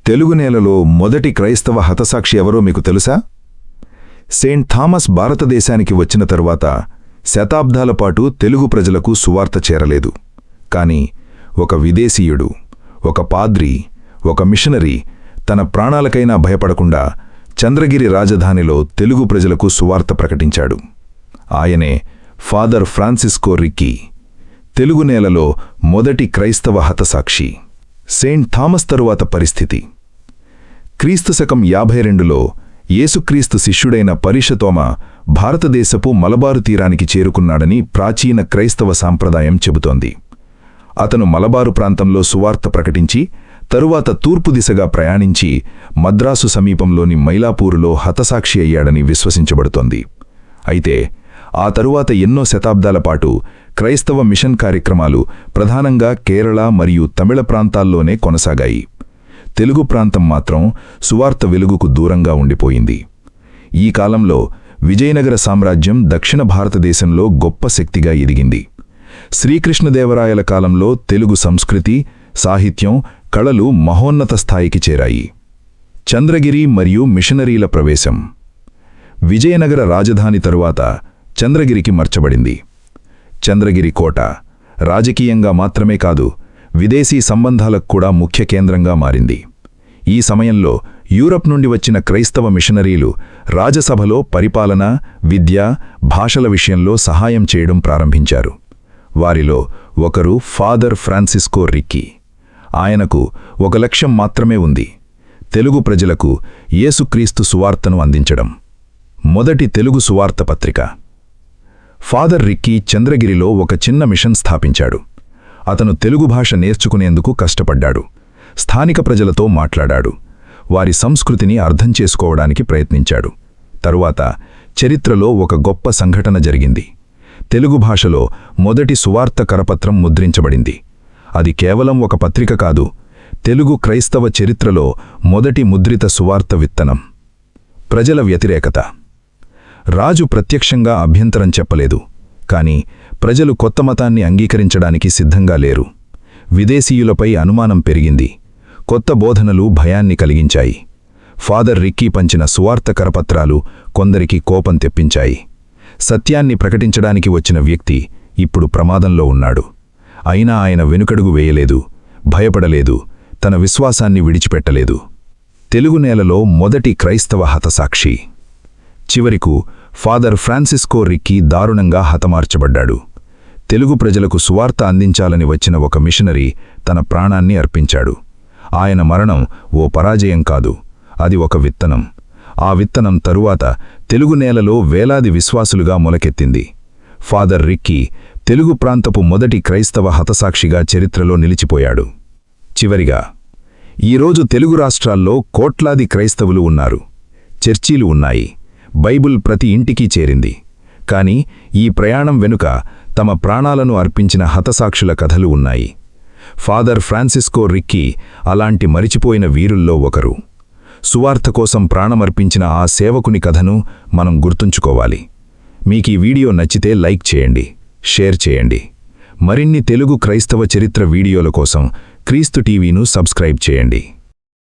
తెలుగు నేలలో మొదటి క్రైస్తవ హతసాక్షి ఎవరో మీకు తెలుసా? సెయింట్ థామస్ భారతదేశానికి వచ్చిన తరువాత శతాబ్దాల పాటు తెలుగు ప్రజలకు సువార్త చేరలేదు. కాని ఒక విదేశీయుడు, ఒక పాద్రి, ఒక మిషనరీ తన ప్రాణాలకైనా భయపడకుండా చంద్రగిరి రాజధానిలో తెలుగు ప్రజలకు సువార్త ప్రకటించాడు. ఆయనే ఫాదర్ ఫ్రాన్సిస్కో రిక్కీ, తెలుగు నేలలో మొదటి క్రైస్తవ హతసాక్షి. సెయింట్ థామస్ తరువాత పరిస్థితి. క్రీస్తు శకం 52లో యేసుక్రీస్తు శిష్యుడైన పరిషతోమ భారతదేశపు మలబారు తీరానికి చేరుకున్నాడని ప్రాచీన క్రైస్తవ సాంప్రదాయం చెబుతోంది. అతను మలబారు ప్రాంతంలో సువార్త ప్రకటించి తరువాత తూర్పు దిశగా ప్రయాణించి మద్రాసు సమీపంలోని మైలాపూరులో హతసాక్షి అయ్యాడని విశ్వసించబడుతోంది. అయితే ఆ తరువాత ఎన్నో శతాబ్దాల పాటు క్రైస్తవ మిషన్ కార్యక్రమాలు ప్రధానంగా కేరళ మరియు తమిళ ప్రాంతాల్లోనే కొనసాగాయి. తెలుగు ప్రాంతం మాత్రం సువార్త వెలుగుకు దూరంగా ఉండిపోయింది. ఈ కాలంలో విజయనగర సామ్రాజ్యం దక్షిణ భారతదేశంలో గొప్ప శక్తిగా ఎదిగింది. శ్రీకృష్ణదేవరాయల కాలంలో తెలుగు సంస్కృతి, సాహిత్యం, కళలు మహోన్నత స్థాయికి చేరాయి. చంద్రగిరి మరియు మిషనరీల ప్రవేశం. విజయనగర రాజధాని తరువాత చంద్రగిరికి మార్చబడింది. చంద్రగిరి కోట రాజకీయంగా మాత్రమే కాదు, విదేశీ సంబంధాలకు కూడా ముఖ్య కేంద్రంగా మారింది. ఈ సమయంలో యూరప్ నుండి వచ్చిన క్రైస్తవ మిషనరీలు రాజసభలో పరిపాలన, విద్య, భాషల విషయంలో సహాయం చేయడం ప్రారంభించారు. వారిలో ఒకరు ఫాదర్ ఫ్రాన్సిస్కో రిక్కీ. ఆయనకు ఒక లక్ష్యం మాత్రమే ఉంది: తెలుగు ప్రజలకు యేసుక్రీస్తు సువార్తను అందించడం. మొదటి తెలుగు సువార్త పత్రిక. ఫాదర్ రిక్కీ చంద్రగిరిలో ఒక చిన్న మిషన్ స్థాపించాడు. అతను తెలుగు భాష నేర్చుకునేందుకు కష్టపడ్డాడు. స్థానిక ప్రజలతో మాట్లాడాడు. వారి సంస్కృతిని అర్థం చేసుకోవడానికి ప్రయత్నించాడు. తరువాత చరిత్రలో ఒక గొప్ప సంఘటన జరిగింది. తెలుగు భాషలో మొదటి సువార్త కరపత్రం ముద్రించబడింది. అది కేవలం ఒక పత్రిక కాదు, తెలుగు క్రైస్తవ చరిత్రలో మొదటి ముద్రిత సువార్త విత్తనం. ప్రజల వ్యతిరేకత. రాజు ప్రత్యక్షంగా అభ్యంతరం చెప్పలేదు, కాని ప్రజలు కొత్త మతాన్ని అంగీకరించడానికి సిద్ధంగా లేరు. విదేశీయులపై అనుమానం పెరిగింది. కొత్త బోధనలు భయాన్ని కలిగించాయి. ఫాదర్ రిక్కీ పంచిన సువార్త కరపత్రాలు కొందరికి కోపం తెప్పించాయి. సత్యాన్ని ప్రకటించడానికి వచ్చిన వ్యక్తి ఇప్పుడు ప్రమాదంలో ఉన్నాడు. అయినా ఆయన వెనుకడుగు వేయలేదు, భయపడలేదు, తన విశ్వాసాన్ని విడిచిపెట్టలేదు. తెలుగు నేలలో మొదటి క్రైస్తవ హతసాక్షి. చివరకు ఫాదర్ ఫ్రాన్సిస్కో రిక్కీ దారుణంగా హతమార్చబడ్డాడు. తెలుగు ప్రజలకు సువార్త అందించాలని వచ్చిన ఒక మిషనరీ తన ప్రాణాన్ని అర్పించాడు. ఆయన మరణం ఓ పరాజయం కాదు, అది ఒక విత్తనం. ఆ విత్తనం తరువాత తెలుగు నేలలో వేలాది విశ్వాసులుగా మొలకెత్తింది. ఫాదర్ రిక్కీ తెలుగు ప్రాంతపు మొదటి క్రైస్తవ హతసాక్షిగా చరిత్రలో నిలిచిపోయాడు. చివరిగా, ఈరోజు తెలుగు రాష్ట్రాల్లో కోట్లాది క్రైస్తవులు ఉన్నారు. చర్చీలు ఉన్నాయి. బైబిల్ ప్రతి ఇంటికి చేరింది. కాని ఈ ప్రయాణం వెనుక తమ ప్రాణాలను అర్పించిన హతసాక్షుల కథలు ఉన్నాయి. ఫాదర్ ఫ్రాన్సిస్కో రిక్కీ అలాంటి మరిచిపోయిన వీరుల్లో ఒకరు. సువార్త కోసం ప్రాణమర్పించిన ఆ సేవకుని కథను మనం గుర్తుంచుకోవాలి. మీకీ వీడియో నచ్చితే లైక్ చేయండి, షేర్ చేయండి. మరిన్ని తెలుగు క్రైస్తవ చరిత్ర వీడియోల కోసం క్రీస్తు టీవీను సబ్స్క్రైబ్ చేయండి.